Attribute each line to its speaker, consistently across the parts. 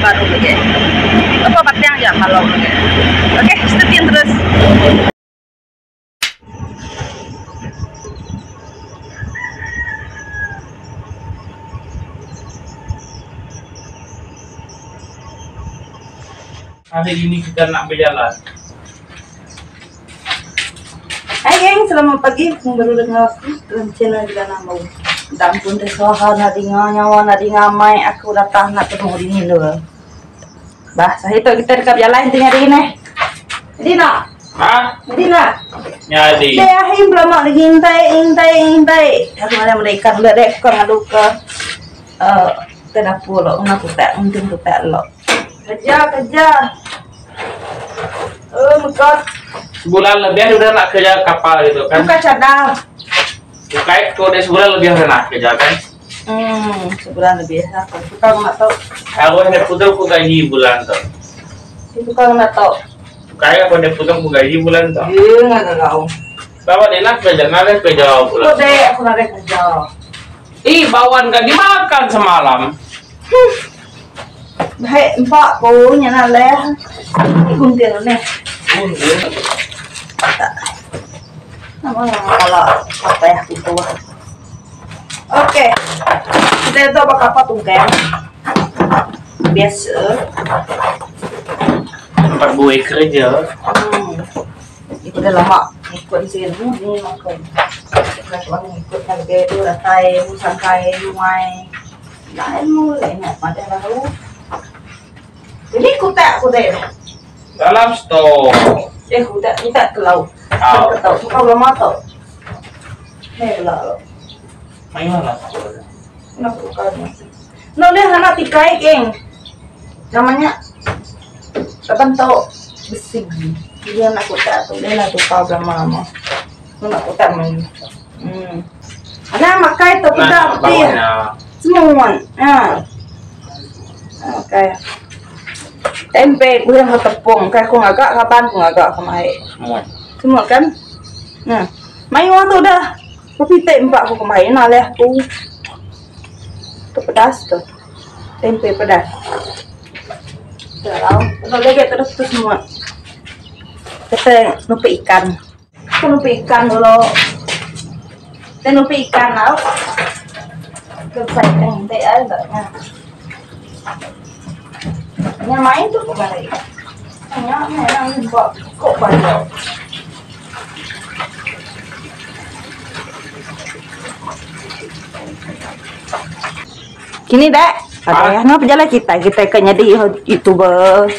Speaker 1: baru lagi. Apa batang ya kalau lagi. Oke, stay tune terus.
Speaker 2: Hari ini kita nak berjalan.
Speaker 1: Hai geng, selamat pagi. Baru dengar aku dalam channel juga nama. Dampun tersohan nadinga nyawa nadinga mai aku datang nak ketemu ini dulu. Bah, saya itu kita dekat jalan tinggal hari ini. Jadi nak?
Speaker 2: Hah?
Speaker 1: Jadi nak?
Speaker 2: Nyadi.
Speaker 1: Dia him lama lagi intai. Aku ada mereka dulu dek kau ngadu ke dapur lo, nak kutak, untung kutak lo. Kerja. Oh my god.
Speaker 2: Sebulan lebih udah nak kerja kapal gitu kan?
Speaker 1: Buka cadang.
Speaker 2: Bukai kode sebulan lebih udah nak kerja kan?
Speaker 1: Sebulan lebih. Aku nggak tahu.
Speaker 2: Aku hendak putar ku gaji bulan tuh.
Speaker 1: Itu kalau nggak tahu.
Speaker 2: Bukai aku hendak putar ku gaji bulan tuh.
Speaker 1: Iya nggak tahu.
Speaker 2: Bawa dia nak kerja, nggak kerja bulan.
Speaker 1: Kode aku nggak kerja.
Speaker 2: Ih, bawaan gak dimakan semalam.
Speaker 1: Baik, empat punya nak leh. Gunting nih.
Speaker 2: Gunting.
Speaker 1: Nama kalau apa ya itu. Oke, kita itu apa tuh kan? Biasa.
Speaker 2: Tempat gue kerja.
Speaker 1: Itu udah lama ikut di sini nih makan. Kalau ikut harga itu ratai, musangkai, lumai. Lain mulai nak pada lalu. Ini kuda.
Speaker 2: Dalam stok.
Speaker 1: Kuda ke laut.
Speaker 2: Tahu.
Speaker 1: Tahu, kau belum tahu. Lah.
Speaker 2: Mana?
Speaker 1: Nak bukan. Noleh anak tikai geng. Namanya kebentuk besi. Dia nak kuda tu, dia nak tukar lama-lama. Nak kuda main. Anak makai tu kuda dia. Semua. Oke. Tempe gue yang tepung, kayak aku ngagak kapan aku ngagak kemarin. Semua kan? Nah, main waktu udah. Tapi tempat aku kemarin naleh aku. Itu pedas tuh. Tempe pedas. Udah lagi terus semua. Kita nupi ikan. Kita nupi ikan dulu. Kita nupi ikan tau. Kita ente aja enggak. Yang main tuh kemarin. Hanya memang kok banyak. Gini dek, ada yang jalan kita kayaknya di YouTuber.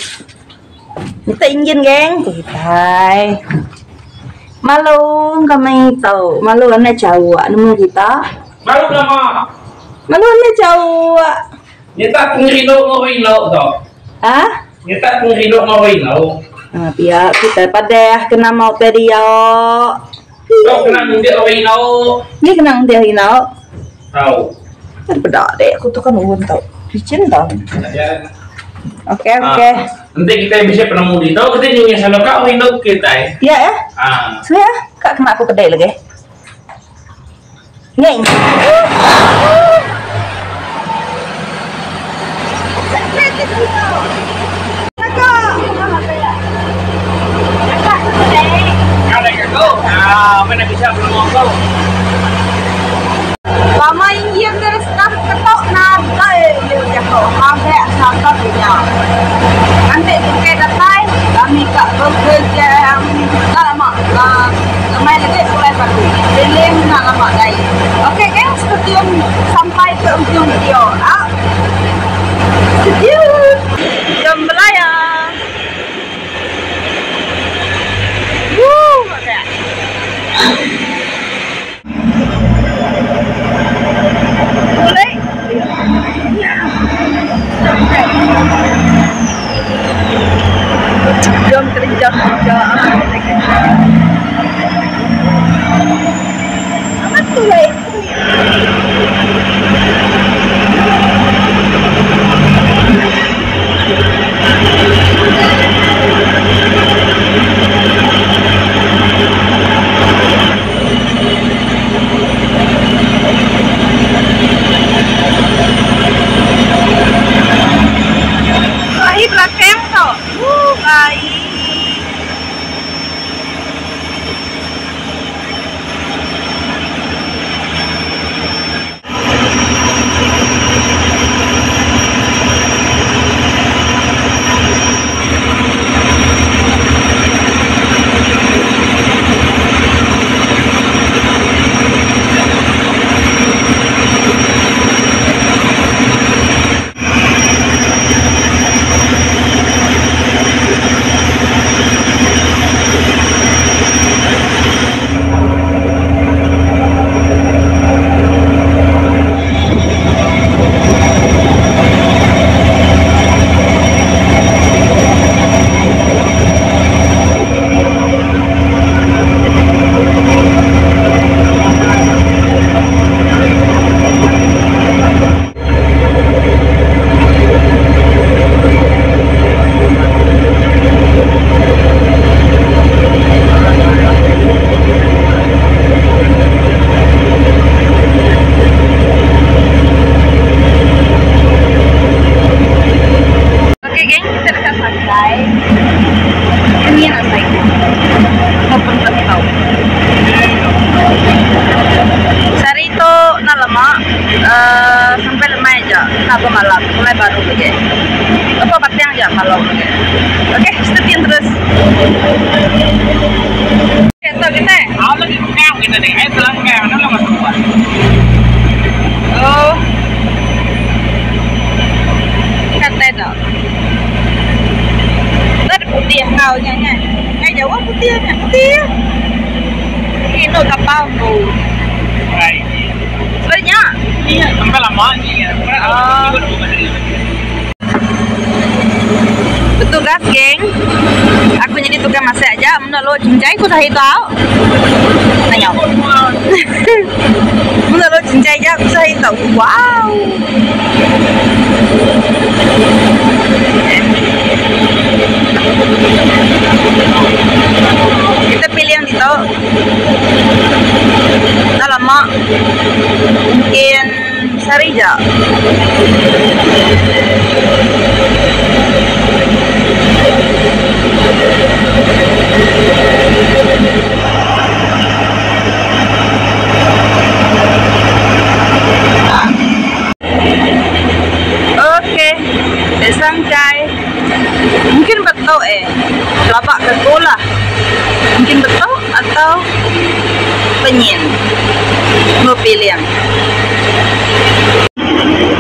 Speaker 1: Kita ingin geng, kita. Malu kami tahu, malu ane cowok, nemu kita.
Speaker 2: Malu lama.
Speaker 1: Malu ane cowok.
Speaker 2: Nyetak ngirilo toh.
Speaker 1: Ah?
Speaker 2: Nyetak ngirilo.
Speaker 1: Biar kita pada kena mau tadi ya.
Speaker 2: Kau kena ngundik ngirilo.
Speaker 1: Ini kena ngundik ngirilo.
Speaker 2: Tahu.
Speaker 1: Kan beda deh, aku tuh kan ulun tau. Licin tau. Oke.
Speaker 2: Nanti kita bisa penemu di tau, kita nyanyi sama kak window kita.
Speaker 1: Iya ya? Sudah, kak kena aku pedai lagi. Neng.
Speaker 2: Mana bisa belum ngomong.
Speaker 1: Lama ingin terus nak ketok nanti jatuh sampai sampai punya. Nanti kita datang kami kak bekerja yang lama main lagi mulai baru. Jadi nak lama lagi. Oke kan seperti sampai ke ujung video. Jam belayar. Jom kerja. Apa tuh ya? Ito kita.
Speaker 2: Ako lagi kaya kita deh. Ay lang kaya ano lang masukan.
Speaker 1: Oh. Kata dah. Tadi putih kau nya. Ngay Jawa putihnya, putih. Ini kapal tu.
Speaker 2: Ay.
Speaker 1: Sebenarnya.
Speaker 2: Iya, sampai lama ni.
Speaker 1: Betul gas geng. Aku jadi tukang masak aja. Mana lo cincai ku sahi tahu. Tanya. Mana lo cincai aja aku sahi tahu. Wow. Kita pilih yang itu. Dah lama. Mungkin Sarija. Oke, sangkai. Mungkin betul kelapa kegolah. Mungkin betul atau penyin. Mau pilih yang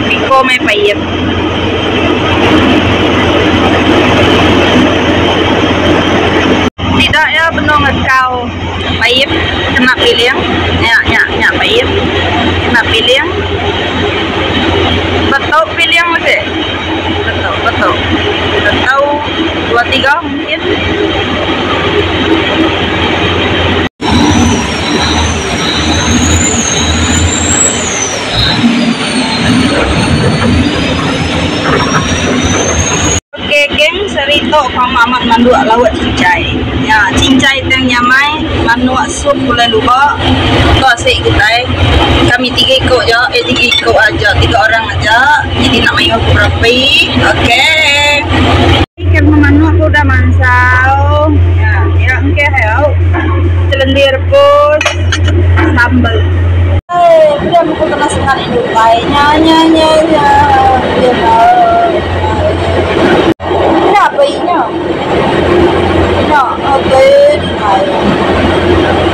Speaker 1: Piko may payip. Tidak ya benar ngekau payip kena pilih yang nya payip kena pilih yang betul pilih yang masih betul 2-3 mungkin. Oke geng, serito pamamat mandua lawat cincai. Ya, cincai teng nyamai, mandua sup boleh lupa. Kau asik kita kami 3 ikut je, 3 ikut aja, 3 orang aja. Jadi nak main aku rapi. Oke. Ikan mandua aku udah mansau. Ya oke hayau. Celendir pun sambal. Udah aku kena sekali lupai. Nya. Apa ini? No, oke.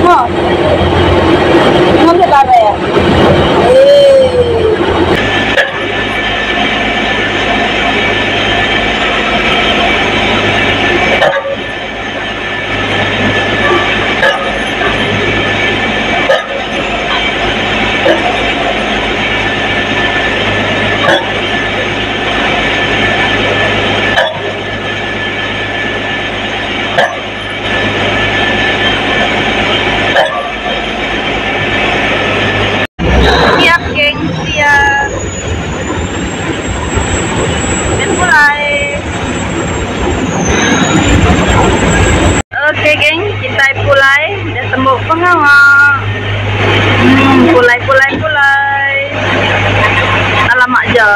Speaker 1: Mau. Mau kita apa ya? Oke geng, kita pulai dan tembok pengawal. Pulai. Alamak je.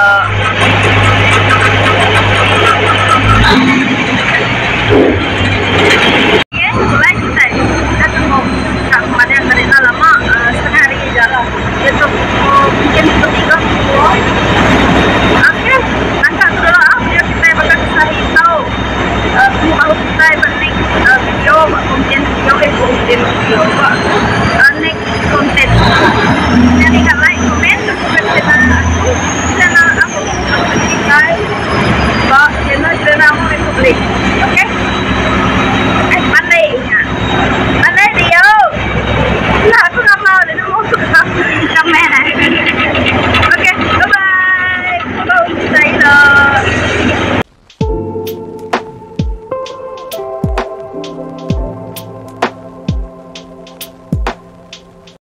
Speaker 1: Oke, pulai kita. Kita tembok. Tak kemarin dari lama setengah hari jalan. Itu mungkin 3 bulan. Oke, angkat dulu biar kita bakal sahi tahu. Kalau kita balik video, konten video, next konten. Jadi like, komen, subscribe channel aku, channel aku, channel aku Republik. Oke?